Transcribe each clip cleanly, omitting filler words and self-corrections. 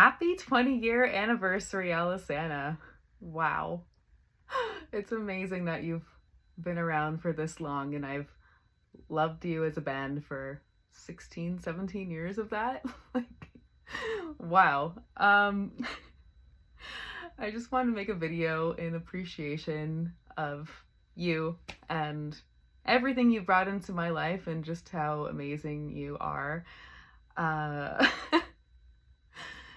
happy 20-year anniversary, Alesana. Wow. It's amazing that you've been around for this long, and I've loved you as a band for 16, 17 years of that. Like, wow. I just wanted to make a video in appreciation of you and everything you brought into my life and just how amazing you are.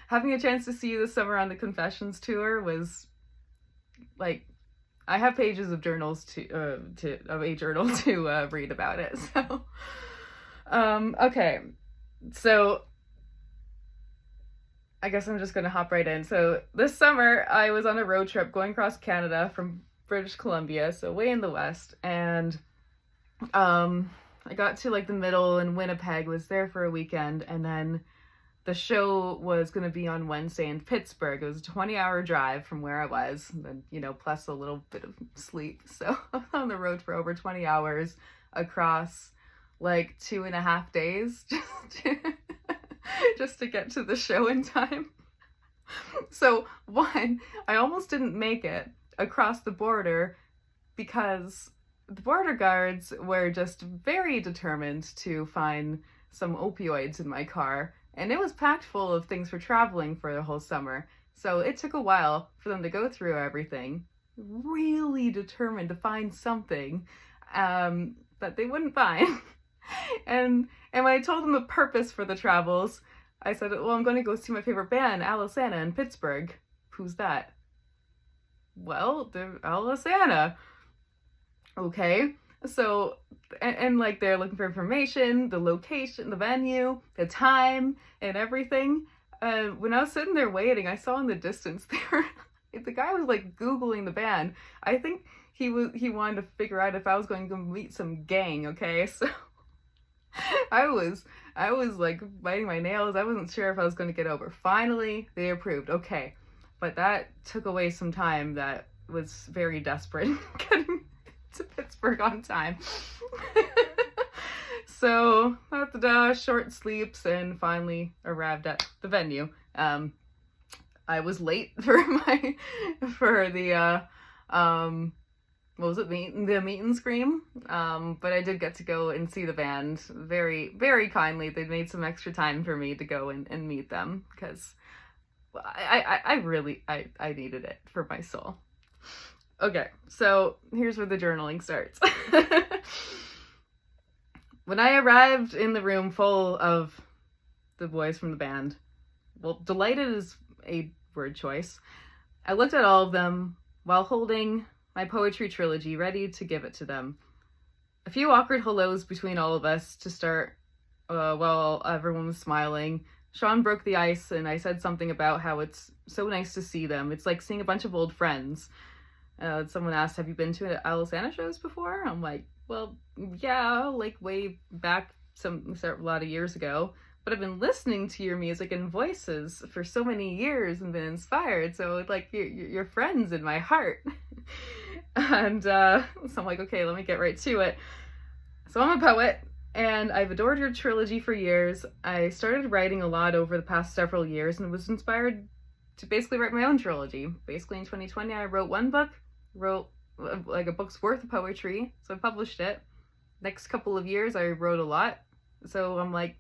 Having a chance to see you this summer on the Confessions tour was like, I have pages of journals of a journal to read about it. So, okay, so I guess I'm just gonna hop right in. So this summer I was on a road trip going across Canada from British Columbia, so way in the west, and I got to like the middle, and Winnipeg, was there for a weekend, and then the show was going to be on Wednesday in Pittsburgh. It was a 20-hour drive from where I was, and, you know, plus a little bit of sleep. So I was on the road for over 20 hours across like 2.5 days just to get to the show in time. So one, I almost didn't make it across the border because the border guards were just very determined to find some opioids in my car. And it was packed full of things for traveling for the whole summer. So it took a while for them to go through everything, really determined to find something that they wouldn't find. And when I told them the purpose for the travels, I said, well, I'm going to go see my favorite band, Alesana, in Pittsburgh. Who's that? Well, they're Alesana. Okay. So, and like they're looking for information, the location, the venue, the time, and everything. When I was sitting there waiting, I saw in the distance the guy was like Googling the band. I think he wanted to figure out if I was going to meet some gang. Okay, so I was like biting my nails. I wasn't sure if I was going to get over. Finally, they approved. Okay, but that took away some time that was very desperate getting to Pittsburgh on time. So after the short sleeps and finally arrived at the venue. I was late for the what was it, the meet and scream, but I did get to go and see the band very, very kindly. They made some extra time for me to go and meet them because I really needed it for my soul. Okay, so here's where the journaling starts. When I arrived in the room full of the boys from the band, well, delighted is a word choice, I looked at all of them while holding my poetry trilogy ready to give it to them. A few awkward hellos between all of us to start while everyone was smiling. Sean broke the ice and I said something about how it's so nice to see them. It's like seeing a bunch of old friends. Someone asked, have you been to Alesana shows before? I'm like, well, yeah, like way back a lot of years ago, but I've been listening to your music and voices for so many years and been inspired. So like you're friends in my heart. And so I'm like, okay, let me get right to it. So I'm a poet and I've adored your trilogy for years. I started writing a lot over the past several years and was inspired to basically write my own trilogy. Basically in 2020, I wrote one book, wrote like a book's worth of poetry, so I published it. Next couple of years I wrote a lot, so I'm like,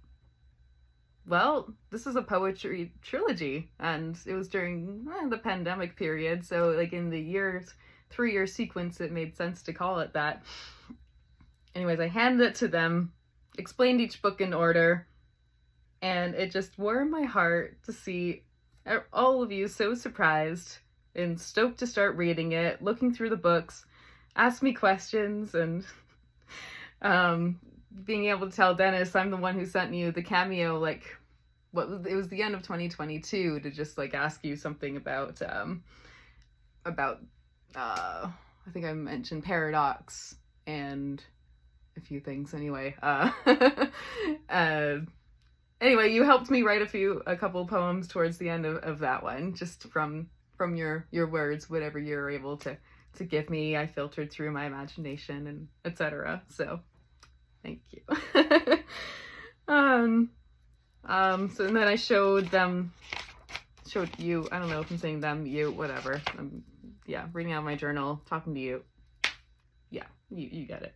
well, this is a poetry trilogy, and it was during the pandemic period, so like in the 3-year sequence it made sense to call it that. Anyways, I handed it to them, explained each book in order, and it just warmed my heart to see all of you so surprised and stoked to start reading it, looking through the books, ask me questions, and being able to tell Dennis I'm the one who sent you the cameo, like, it was the end of 2022, to just like ask you something about I think I mentioned Paradox and a few things anyway. Anyway, you helped me write a couple poems towards the end of that one, just from your words, whatever you're able to give me. I filtered through my imagination and etc. So thank you. So and then I showed them showed you. I don't know if I'm saying them, you, whatever. Yeah, reading out my journal, talking to you. Yeah, you get it.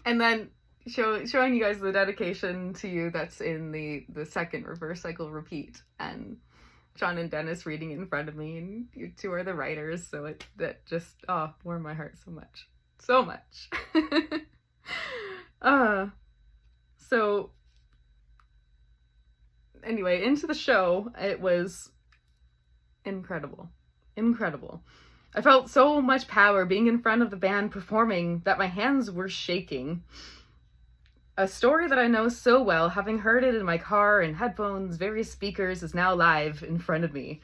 And then showing you guys the dedication to you that's in the second reverse cycle repeat, and John and Dennis reading it in front of me, and you two are the writers, so that just warmed my heart so much. So anyway, into the show. It was incredible. I felt so much power being in front of the band performing that my hands were shaking. A story that I know so well, having heard it in my car and headphones, various speakers, is now live in front of me.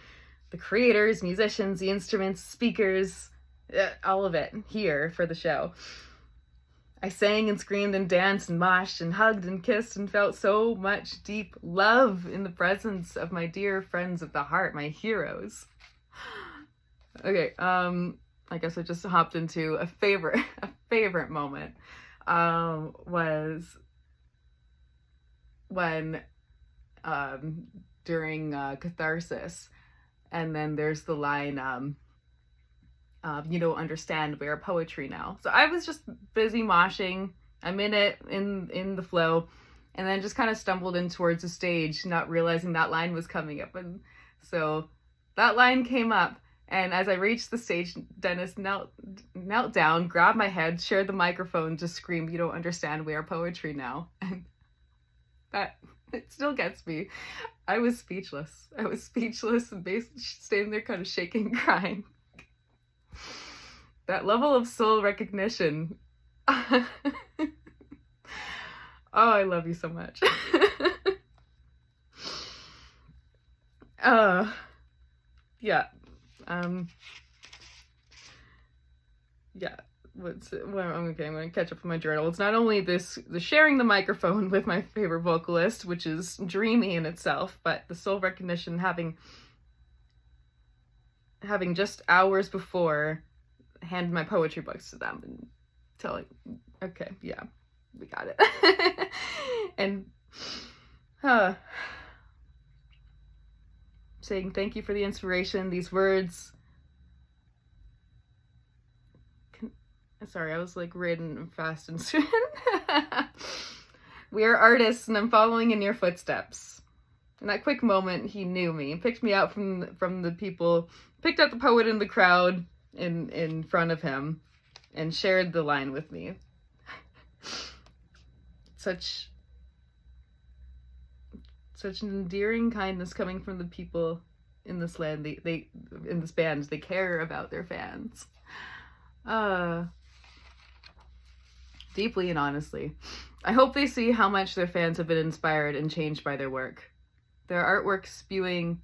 The creators, musicians, the instruments, speakers, all of it here for the show. I sang and screamed and danced and moshed and hugged and kissed and felt so much deep love in the presence of my dear friends of the heart, my heroes. Okay, I guess I just hopped into a favorite moment. Was when during catharsis, and then there's the line, you don't understand, we are poetry now. So I was just busy moshing. I'm in it, in the flow, and then just kind of stumbled in towards the stage, not realizing that line was coming up. And so that line came up, and as I reached the stage, Dennis knelt down, grabbed my head, shared the microphone, just screamed, "You don't understand, we are poetry now." And that, it still gets me. I was speechless and basically standing there kind of shaking, crying. That level of soul recognition. Oh, I love you so much. Yeah. Yeah. I'm gonna catch up with my journal. It's not only the sharing the microphone with my favorite vocalist, which is dreamy in itself, but the soul recognition, having just hours before hand my poetry books to them and telling, okay, yeah, we got it. And saying thank you for the inspiration, these words. Sorry, I was like ridden fast and soon. We are artists, and I'm following in your footsteps. In that quick moment, he knew me, picked me out from the people, picked out the poet in the crowd in front of him, and shared the line with me. Such an endearing kindness coming from the people in this land. They in this band, they care about their fans. Deeply and honestly. I hope they see how much their fans have been inspired and changed by their work. Their artwork spewing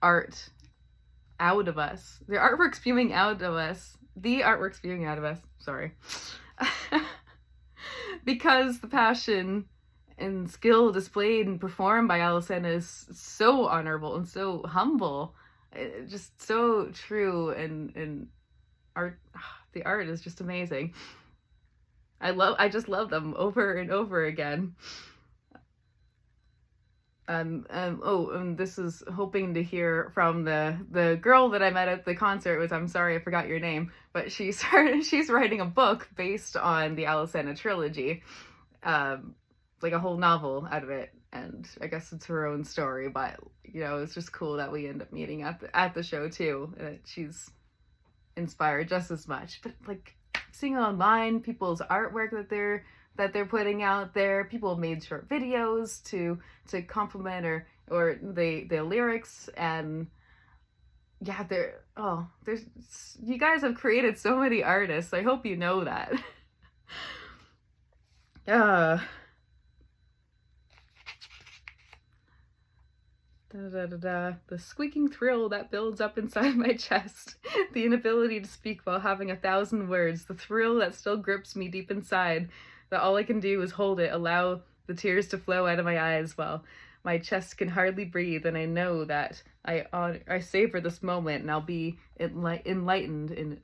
art out of us. Their artwork spewing out of us. The artwork spewing out of us. Sorry. Because the passion and skill displayed and performed by Alesana is so honorable and so humble. Just so true, and the art is just amazing. I just love them over and over again. And this is hoping to hear from the girl that I met at the concert. I'm sorry I forgot your name, but she's writing a book based on the Alesana trilogy, like a whole novel out of it. And I guess it's her own story, but it's just cool that we end up meeting at the show too. She's inspired just as much, but like seeing online people's artwork that they're putting out there. People have made short videos to compliment or the lyrics, and yeah, there's you guys have created so many artists. I hope you know that. The squeaking thrill that builds up inside my chest, the inability to speak while having 1,000 words, the thrill that still grips me deep inside, that all I can do is hold it, allow the tears to flow out of my eyes while my chest can hardly breathe, and I know that I savor this moment, and I'll be enlightened and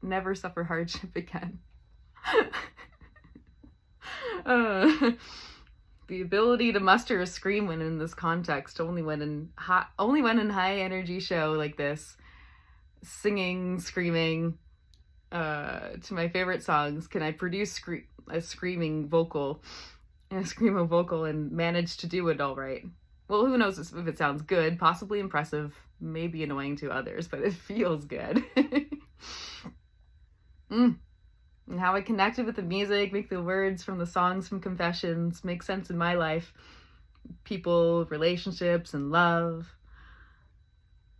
never suffer hardship again. the ability to muster a scream when in this context, only when in high energy show like this, singing, screaming to my favorite songs, can I produce a screaming vocal and a screamo vocal and manage to do it all right. Well, who knows if it sounds good, possibly impressive, maybe annoying to others, but it feels good. And how I connected with the music, make the words from the songs from Confessions make sense in my life. People, relationships, and love.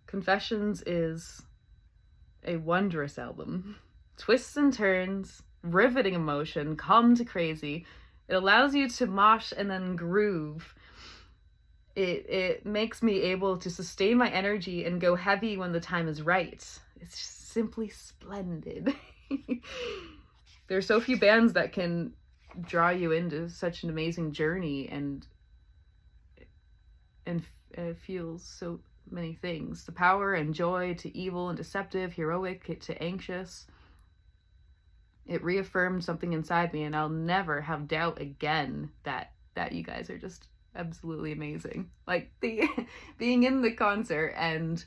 Confessions is a wondrous album. Twists and turns, riveting emotion, calm to crazy. It allows you to mosh and then groove. It makes me able to sustain my energy and go heavy when the time is right. It's just simply splendid. There are so few bands that can draw you into such an amazing journey and feel so many things. The power and joy to evil and deceptive, heroic to anxious. It reaffirmed something inside me, and I'll never have doubt again that you guys are just absolutely amazing. Like being in the concert and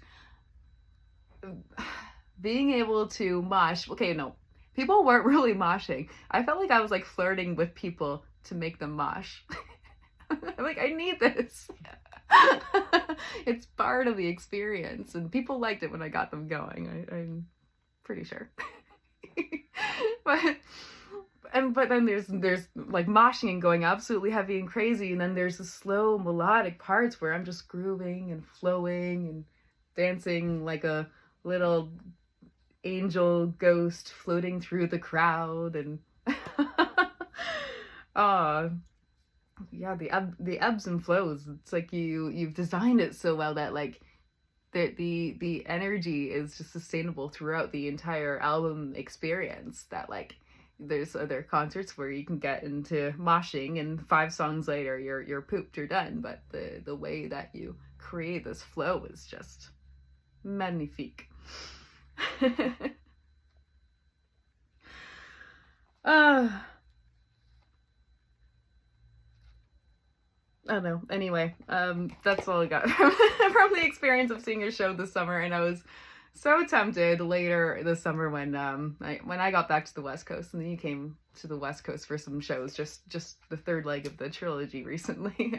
being able to mosh. Okay, no, people weren't really moshing. I felt like I was like flirting with people to make them mosh. I'm like, I need this. It's part of the experience, and people liked it when I got them going. I'm pretty sure. But then there's like moshing and going absolutely heavy and crazy, and then there's the slow melodic parts where I'm just grooving and flowing and dancing like a little angel ghost floating through the crowd, and yeah, the ebbs and flows. It's like you've designed it so well that like the energy is just sustainable throughout the entire album experience. That like there's other concerts where you can get into moshing and 5 songs later you're pooped, you're done. But the way that you create this flow is just magnifique. I don't know. Anyway, that's all I got from the experience of seeing your show this summer, and I was so tempted later this summer when I got back to the West Coast, and then you came to the West Coast for some shows, just the third leg of the trilogy recently.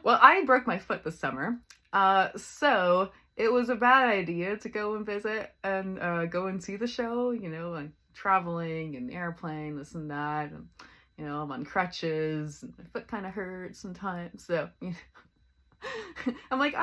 Well, I broke my foot this summer, so it was a bad idea to go and visit and go and see the show. You know, like traveling and airplane, this and that. And, you know, I'm on crutches, and my foot kind of hurts sometimes. So, you know, I'm like,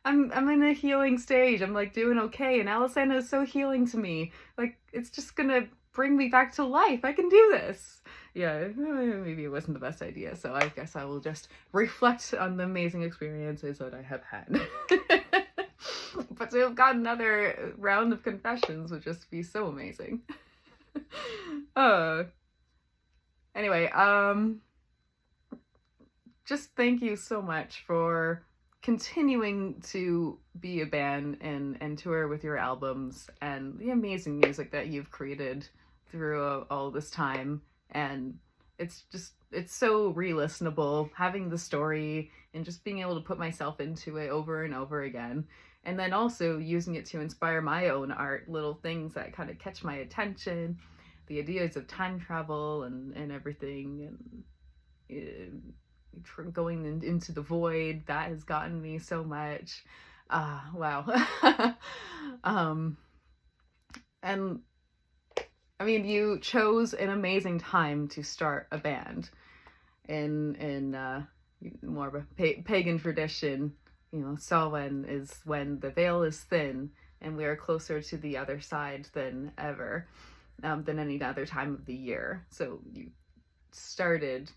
I'm in a healing stage. I'm like doing okay, and Alesana is so healing to me. Like, it's just gonna bring me back to life. I can do this. Yeah, maybe it wasn't the best idea. So I guess I will just reflect on the amazing experiences that I have had. But to have got another round of Confessions would just be so amazing. Anyway, just thank you so much for continuing to be a band and tour with your albums and the amazing music that you've created through all this time. And it's so re-listenable, having the story and just being able to put myself into it over and over again. And then also using it to inspire my own art, little things that kind of catch my attention. The ideas of time travel and everything, and going into the void, that has gotten me so much. Wow. And I mean, you chose an amazing time to start a band in more of a pagan tradition. You know, Samhain is when the veil is thin and we are closer to the other side than ever. Than any other time of the year. So you started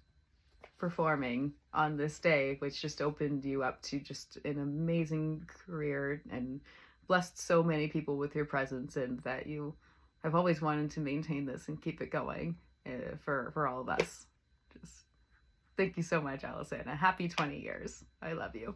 performing on this day, which just opened you up to just an amazing career and blessed so many people with your presence, and that you have always wanted to maintain this and keep it going for all of us. Just thank you so much, Alesana. Happy 20 years. I love you.